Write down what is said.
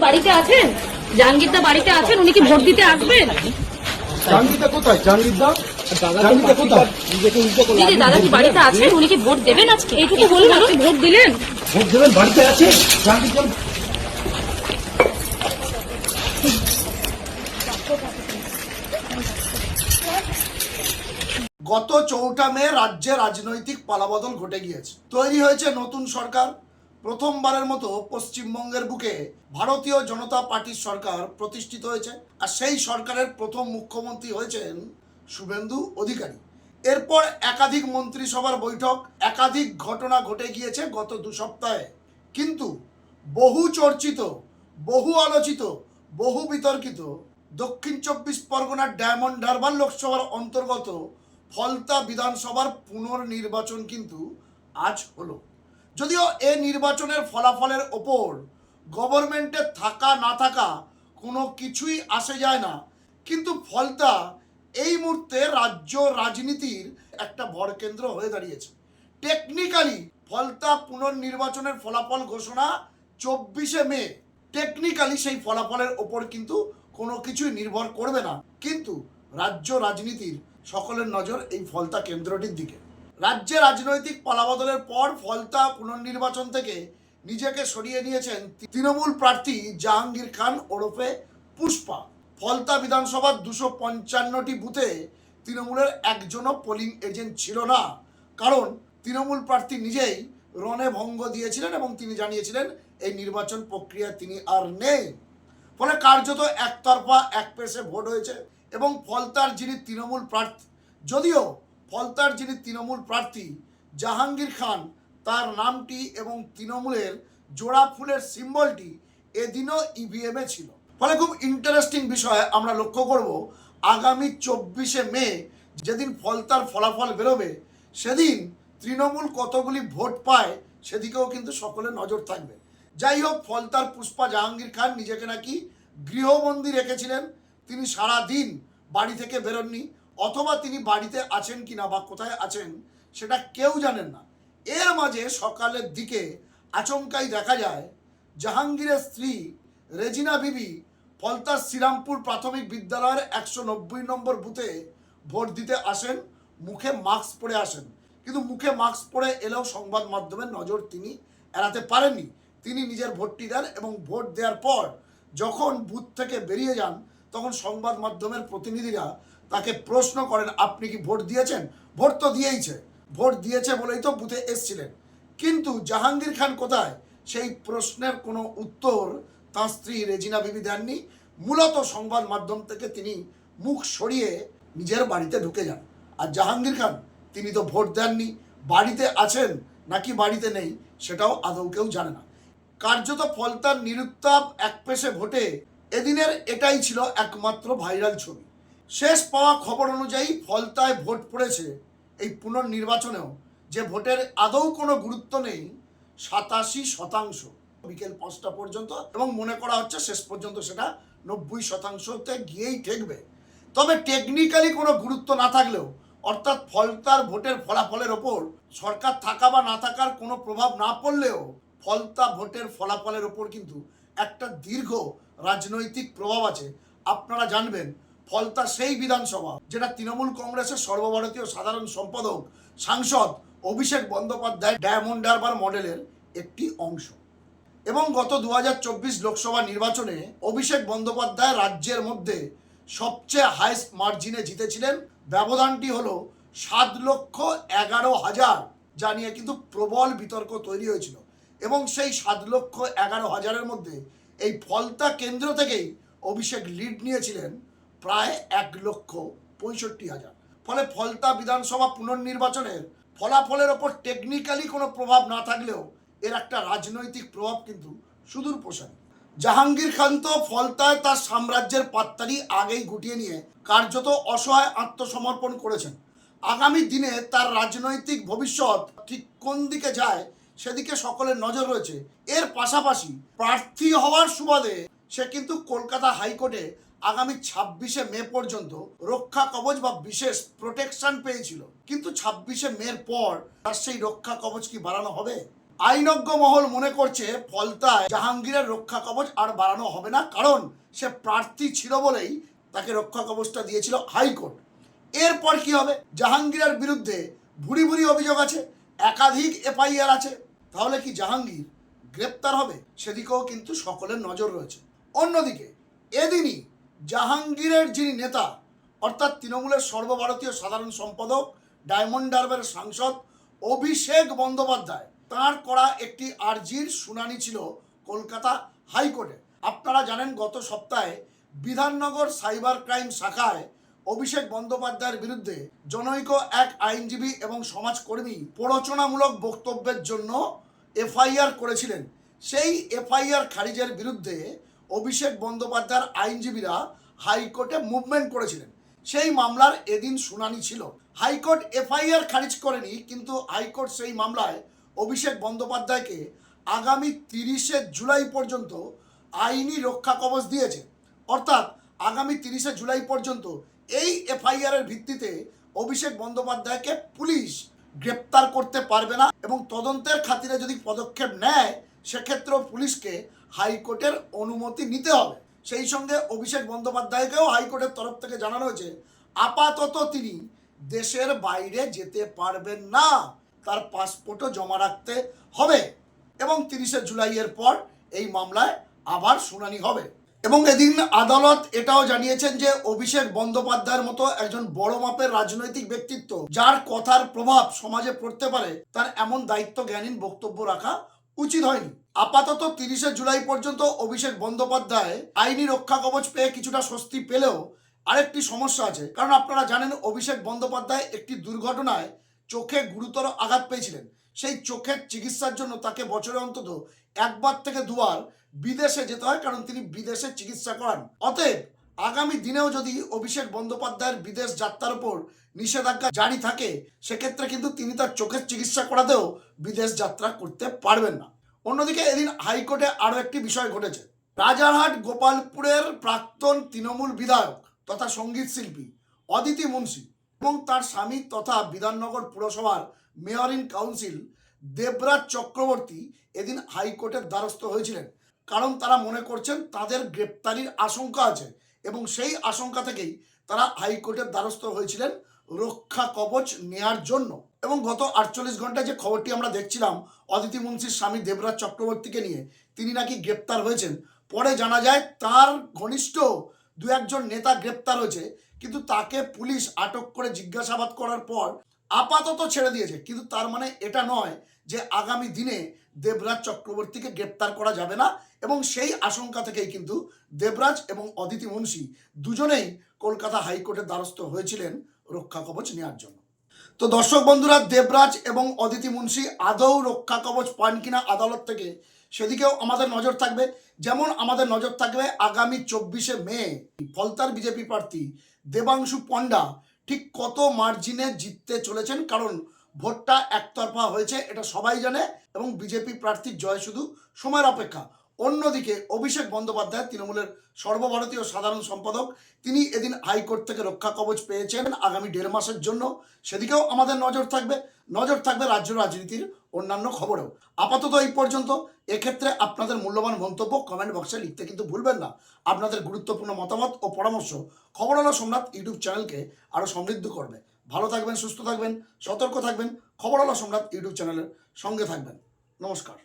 বাড়িতে আছেন? জাহাঙ্গীরদা বাড়িতে আছেন? উনি কি ভোট দিতে আসবেন? জাহাঙ্গীরদা কোথায়? জাহাঙ্গীরদা কোথায়? দিদি, দাদা কি বাড়িতে আছেন? উনি কি ভোট দেবেন আজকে? এইটুকু বলুন, আপনি ভোট দিলেন? ভোট দেবেন? বাড়িতে আছে জাহাঙ্গীরদা? গত 4 মে রাজ্যে রাজনৈতিক পালাবদল ঘটে গিয়েছে। তৈরি হয়েছে নতুন সরকার। প্রথমবারের মতো পশ্চিমবঙ্গের বুকে ভারতীয় জনতা পার্টির সরকার প্রতিষ্ঠিত হয়েছে, আর সেই সরকারের প্রথম মুখ্যমন্ত্রী হয়েছেন শুভেন্দু অধিকারী। এরপর একাধিক মন্ত্রিসভার বৈঠক, একাধিক ঘটনা ঘটে গিয়েছে গত 2 সপ্তাহে। কিন্তু বহু চর্চিত, বহু আলোচিত, বহু বিতর্কিত দক্ষিণ 24 পরগনার ডায়মন্ড হারবার লোকসভার অন্তর্গত ফলতা বিধানসভার পুনর্নির্বাচন কিন্তু আজ হলো। যদিও এ নির্বাচনের ফলাফলের ওপর গভর্নমেন্টের থাকা না থাকা কোনো কিছুই আসে যায় না, কিন্তু ফলতা এই মুহূর্তে রাজ্য রাজনীতির একটা ভরকেন্দ্র হয়ে দাঁড়িয়েছে। টেকনিক্যালি ফলতা পুনর্নির্বাচনের ফলাফল ঘোষণা 24শে মে। টেকনিক্যালি সেই ফলাফলের ওপর কিন্তু কোনো কিছুই নির্ভর করবে না, কিন্তু রাজ্য রাজনীতির সকলের নজর এই ফলতা কেন্দ্রটির দিকে। রাজ্যে রাজনৈতিক পালাবদলের পর ফলতা পুনর্নির্বাচন থেকে নিজেকে সরিয়ে নিয়েছেন তৃণমূল প্রার্থী জাহাঙ্গীর খান ওরফে পুষ্পা। ফলতা বিধানসভার 255টি বুথে তৃণমূলের একজনও পোলিং এজেন্ট ছিল না, কারণ তৃণমূল প্রার্থী নিজেই রণে ভঙ্গ দিয়েছিলেন এবং তিনি জানিয়েছিলেন এই নির্বাচন প্রক্রিয়ায় তিনি আর নেই। ফলে কার্যত একতরফা একপেশে ভোট হয়েছে এবং ফলতার যিনি তৃণমূল প্রার্থী, যদিও ফলতার যিনি তৃণমূল প্রার্থী জাহাঙ্গীর খান, তার নামটি এবং তৃণমূলের জোড়া ফুলের সিম্বলটি এদিনও ইভিএমে ছিল। ফলে খুব ইন্টারেস্টিং বিষয় আমরা লক্ষ্য করব, আগামী 24শে মে যেদিন ফলতার ফলাফল বেরোবে, সেদিন তৃণমূল কতগুলি ভোট পায় সেদিকেও কিন্তু সকলের নজর থাকবে। যাই হোক, ফলতার পুষ্পা জাহাঙ্গীর খান নিজেকে নাকি গৃহবন্দী রেখেছিলেন। তিনি সারা দিন বাড়ি থেকে বেরোননি, অথবা তিনি বাড়িতে আছেন কিনা বা কোথায় আছেন সেটা কেউ জানেন না। এর মাঝে সকালের দিকে আচমকাই দেখা যায় জাহাঙ্গীরের স্ত্রী রেজিনা বিবি ফলতার শ্রীরামপুর প্রাথমিক বিদ্যালয়ের 190 নম্বর বুথে ভোট দিতে আসেন। মুখে মাস্ক পরে আসেন, কিন্তু মুখে মাস্ক পরে এলেও সংবাদ মাধ্যমের নজর তিনি এড়াতে পারেননি। তিনি নিজের ভোটটি দেন এবং ভোট দেওয়ার পর যখন বুথ থেকে বেরিয়ে যান, তখন সংবাদ মাধ্যমের প্রতিনিধিরা তাকে প্রশ্ন করেন, আপনি কি ভোট দিয়েছেন? ভোট তো দিয়েইছে, ভোট দিয়েছে বলেই তো বুথে এসছিলেন। কিন্তু জাহাঙ্গীর খান কোথায়, সেই প্রশ্নের কোনো উত্তর তাঁর স্ত্রী রেজিনা বিবি দেননি। মূলত সংবাদ মাধ্যম থেকে তিনি মুখ সরিয়ে নিজের বাড়িতে ঢুকে যান। আর জাহাঙ্গীর খান তিনি তো ভোট দেননি, বাড়িতে আছেন নাকি বাড়িতে নেই সেটাও আদৌ কেউ জানে না। কার্যত ফলতার নিরুত্তাপ একপেশে ভোটে এদিনের এটাই ছিল একমাত্র ভাইরাল ছবি। শেষ পাওয়া খবর অনুযায়ী ফলতায় ভোট পড়েছে এই পুনর্নির্বাচনেও, যে ভোটের আদৌ কোনো গুরুত্ব নেই, 87%। বিকেল 5টা পর্যন্ত, এবং মনে করা হচ্ছে শেষ পর্যন্ত সেটা 90%তে গিয়েই ঠেকবে। তবে টেকনিক্যালি কোনো গুরুত্ব না থাকলেও, অর্থাৎ ফলতার ভোটের ফলাফলের ওপর সরকার থাকা বা না থাকার কোনো প্রভাব না পড়লেও, ফলতা ভোটের ফলাফলের ওপর কিন্তু একটা দীর্ঘ রাজনৈতিক প্রভাব আছে। আপনারা জানবেন, ফলতা সেই বিধানসভা যেটা তৃণমূল কংগ্রেসের সর্বভারতীয় সাধারণ সম্পাদক সাংসদ অভিষেক বন্দ্যোপাধ্যায় ডায়মন্ড হারবার মডেলের একটি অংশ। এবং গত 2024 লোকসভা নির্বাচনে অভিষেক বন্দ্যোপাধ্যায় রাজ্যের মধ্যে সবচেয়ে হাইস্ট মার্জিনে জিতেছিলেন। ব্যবধানটি হলো 7,11,000, যা নিয়ে কিন্তু প্রবল বিতর্ক তৈরি হয়েছিল। এবং সেই 7,11,000-এর মধ্যে এই ফলতা কেন্দ্র থেকেই অভিষেক লিড নিয়েছিলেন প্রায় 1,65,000। ফলে ফলতা বিধানসভা পুনর্নির্বাচনের ফলাফলের ওপর টেকনিক্যালি কোনো প্রভাব না থাকলেও এর একটা রাজনৈতিক প্রভাব কিন্তু সুদূর প্রসারী। জাহাঙ্গীর খান তো ফলতায় তার সাম্রাজ্যের পাত্তারি আগেই গুটিয়ে নিয়ে কার্যত অসহায় আত্মসমর্পণ করেছেন। আগামী দিনে তার রাজনৈতিক ভবিষ্যৎ ঠিক কোন দিকে যায় সেদিকে সকলের নজর রয়েছে। এর পাশাপাশি প্রার্থী হওয়ার সুবাদে সে কিন্তু কলকাতা হাইকোর্টে আগামী 26শে মে পর্যন্ত রক্ষা কবচ বা বিশেষ প্রোটেকশন পেয়েছিল। কিন্তু 26শে মের পর তার সেই রক্ষা কবচ কি বাড়ানো হবে? আইনজ্ঞ মহল মনে করছে ফলতায় জাহাঙ্গীরের রক্ষা কবচ আর বাড়ানো হবে না, কারণ সে প্রার্থী ছিল বলেই তাকে রক্ষা কবচটা দিয়েছিল হাইকোর্ট। এরপর কি হবে? জাহাঙ্গীরের বিরুদ্ধে ভুরি ভুরি অভিযোগ আছে, একাধিক এফআইআর আছে, তাহলে কি জাহাঙ্গীর গ্রেপ্তার হবে? সেদিকেও কিন্তু সকলের নজর রয়েছে। অন্যদিকে এদিনই জাহাঙ্গীরের যিনি নেতা অর্থাৎ তৃণমূলের সর্বভারতীয় সাধারণ সম্পাদক, ডায়মন্ড হারবারের সাংসদ অভিষেক বন্দ্যোপাধ্যায়, তাঁর করা একটি আর্জির শুনানি ছিল কলকাতা হাইকোর্টে। আপনারা জানেন গত সপ্তাহে বিধাননগর সাইবার ক্রাইম শাখায় অভিষেক বন্দ্যোপাধ্যায়ের বিরুদ্ধে জনৈক এক আইনজীবী এবং সমাজকর্মী প্ররোচনামূলক বক্তব্যের জন্য এফআইআর করেছিলেন। সেই এফআইআর খারিজের বিরুদ্ধে অভিষেক বন্দ্যোপাধ্যায়ের আইনজীবীরা হাইকোর্টে মুভমেন্ট করেছিলেন। সেই মামলার এদিন শুনানি ছিল। হাইকোর্ট এফআইআর খারিজ করেনি, কিন্তু হাইকোর্ট সেই মামলায় অভিষেক বন্দ্যোপাধ্যায়কে আগামী 30শে জুলাই পর্যন্ত আইনি রক্ষা কবচ দিয়েছে। অর্থাৎ আগামী 30শে জুলাই পর্যন্ত এই এফআইআরের ভিত্তিতে অভিষেক বন্দ্যোপাধ্যায়কে পুলিশ গ্রেপ্তার করতে পারবে না, এবং তদন্তের খাতিরে যদি পদক্ষেপ নেয় সেক্ষেত্রেও পুলিশকে হাইকোর্টের অনুমতি নিতে হবে। সেই সঙ্গে অভিষেক বন্দ্যোপাধ্যায়কেও হাইকোর্টের তরফ থেকে জানানো হয়েছে আপাতত তিনি দেশের বাইরে যেতে পারবেন না, তার পাসপোর্টও জমা রাখতে হবে, এবং 30শে জুলাইয়ের পর এই মামলায় আবার শুনানি হবে। এবং এদিন আদালত এটাও জানিয়েছেন যে অভিষেক বন্দ্যোপাধ্যায়ের মতো একজন বড় মাপের রাজনৈতিক ব্যক্তিত্ব, যার কথার প্রভাব সমাজে পড়তে পারে, তার এমন দায়িত্ব জ্ঞানহীন বক্তব্য রাখা উচিত হয়নি। আপাতত 30শে জুলাই পর্যন্ত অভিষেক বন্দ্যোপাধ্যায় আইনি রক্ষা কবচ পেয়ে কিছুটা স্বস্তি পেলেও আরেকটি সমস্যা আছে। কারণ আপনারা জানেন অভিষেক বন্দ্যোপাধ্যায় একটি দুর্ঘটনায় চোখে গুরুতর আঘাত পেয়েছিলেন। সেই চোখের চিকিৎসার জন্য তাকে বছরে অন্তত 1বার থেকে 2বার বিদেশে যেতে হয়, কারণ তিনি বিদেশে চিকিৎসা করান। অতএব আগামী দিনেও যদি অভিষেক বন্দ্যোপাধ্যায়ের বিদেশ যাত্রার উপর নিষেধাজ্ঞা জারি থাকে, সেক্ষেত্রে কিন্তু তিনি তার চোখের চিকিৎসা করাতেও বিদেশ যাত্রা করতে পারবেন না। অন্যদিকে এদিন হাইকোর্টে আরও একটি বিষয় ঘটেছে। রাজারহাট গোপালপুরের প্রাক্তন তৃণমূল বিধায়ক তথা সঙ্গীত শিল্পী অদিতি মুন্সি এবং তার স্বামী তথা বিধাননগর পুরসভার mayor in council Debraj Chakraborty এদিন হাইকোর্টের দ্বারস্থ হয়েছিলেন, কারণ তারা মনে করছেন তাদের গ্রেপ্তারির আশঙ্কা আছে, এবং সেই আশঙ্কা থেকেই তারা হাইকোর্টের দ্বারস্থ হয়েছিলেন রক্ষা কবচ নেয়ার জন্য। এবং গত 48 ঘন্টায় যে খবরটি আমরা দেখছিলাম অদিতি মুন্সির স্বামী দেবরাজ চক্রবর্তীকে নিয়ে, তিনি নাকি গ্রেপ্তার হয়েছেন, পরে জানা যায় তার ঘনিষ্ঠ 2-1জন নেতা গ্রেপ্তার হয়েছে, কিন্তু তাকে পুলিশ আটক করে জিজ্ঞাসাবাদ করার পর আপাতত ছেড়ে দিয়েছে। কিন্তু তার মানে এটা নয় যে আগামী দিনে দেবরাজ চক্রবর্তীকে গ্রেপ্তার করা যাবে না, এবং সেই আশঙ্কা থেকেই কিন্তু দেবরাজ এবং অদিতি মুন্সি দুজনেই কলকাতা হাইকোর্টের দ্বারস্থ হয়েছিলেন রক্ষা কবচ নেওয়ার জন্য। তো দর্শক বন্ধুরা, দেবরাজ এবং অদিতি মুন্সি আদৌ রক্ষা কবচ পান কিনা আদালত থেকে, সেদিকেও আমাদের নজর থাকবে। যেমন আমাদের নজর থাকবে আগামী 24শে মে ফলতার বিজেপি প্রার্থী দেবাংশু পণ্ডা ঠিক কত মার্জিনে জিততে চলেছেন, কারণ ভোটটা একতরফা হয়েছে এটা সবাই জানে, এবং বিজেপি প্রার্থীর জয় শুধু সময়ের অপেক্ষা। অন্যদিকে অভিষেক বন্দ্যোপাধ্যায় তৃণমূলের সর্বভারতীয় সাধারণ সম্পাদক, তিনি এদিন হাইকোর্ট থেকে রক্ষা কবচ পেয়েছেন আগামী 1.5 মাসের জন্য, সেদিকেও আমাদের নজর থাকবে। নজর থাকবে রাজ্য রাজনীতির অন্যান্য খবরেও। আপাতত এই পর্যন্ত। এক্ষেত্রে আপনাদের মূল্যবান মন্তব্য কমেন্ট বক্সে লিখতে কিন্তু ভুলবেন না। আপনাদের গুরুত্বপূর্ণ মতামত ও পরামর্শ খবরওয়ালা সম্রাট ইউটিউব চ্যানেলকে আরও সমৃদ্ধ করবে। ভালো থাকবেন, সুস্থ থাকবেন, সতর্ক থাকবেন। খবরওয়ালা সম্রাট ইউটিউব চ্যানেলের সঙ্গে থাকবেন। নমস্কার।